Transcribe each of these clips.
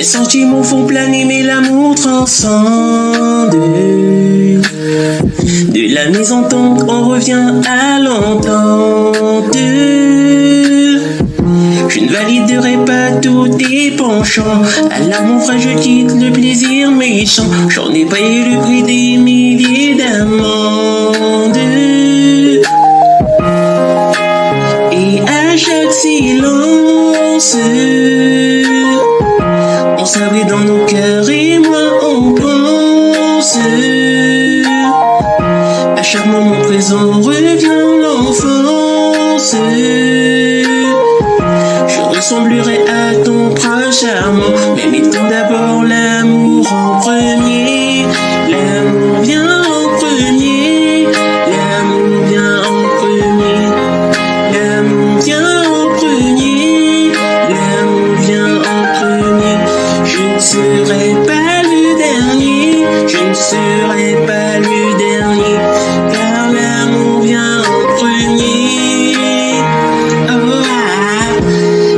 sentiments font planer, mais l'amour transcende. De la mésentente, on revient à l'entente. Je ne validerai pas tous tes penchants. À l'amour frère, je quitte le plaisir méchant. J'en ai payé le prix des milliers d'amendes. Et à chaque silence, on s'abrite dans nos cœurs et moi on pense. À chaque moment présent revient l'enfance. Je ressemblerai à ton prince charmant, mais mettons d'abord l'amour en premier. L'amour vient en premier. L'amour vient en premier. L'amour vient en premier. L'amour vient en premier. Je ne serai pas le dernier. Je ne serai pas le dernier, car l'amour vient en premier. Oh, ah.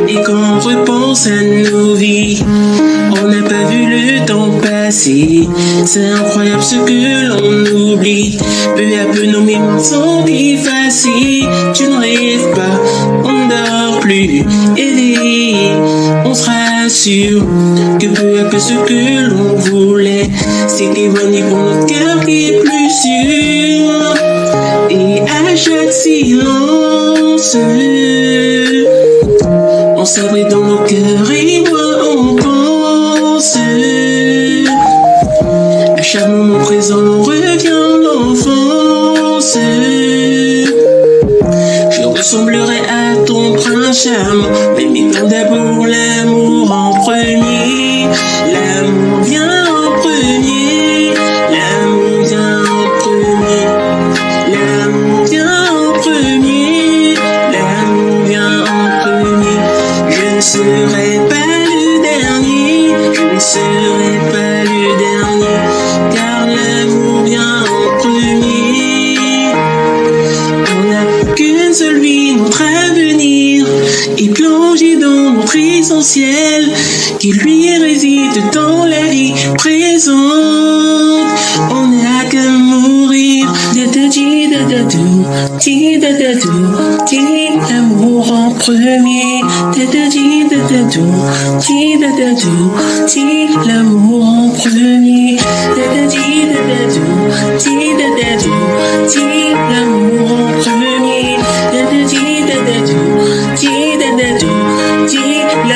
Et quand on repense à nos vies, on n'a pas vu le temps passer. C'est incroyable ce que l'on oublie. Peu à peu nos mémoires sont effacées. Tu ne rêves pas, on ne dort plus. Aidé, on se rassure que peu à peu ce que l'on voulait s'est éloigné pour notre cœur qui est plus sûr. Et à chaque silence, on s'abrite dans nos cœurs et moi on pense. À chaque moment présent revient l'enfance. Je ressemblerai à ton prince charmant, mais mettons d'abord l'amour en premier. L'amour vient en premier. L'amour vient en premier. L'amour vient en premier. L'amour vient en premier. Je ne serai pas le dernier. Je ne serai pas le dernier, car l'amour vient en premier. On n'a qu'une seule vie, notre avenir est plongé dans notre essentiel, qui lui réside dans la vie présente. On n'a qu'à mourir. L'amour en premier.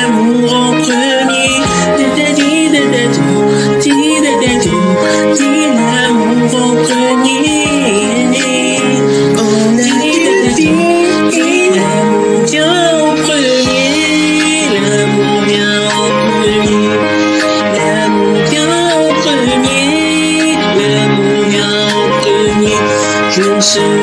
L'amour en premier. L'amour en premier. L'amour en premier. L'amour en premier. On a l'amour vient en premier. L'amour vient en premier. L'amour vient en premier. L'amour vient en premier. Je ne serai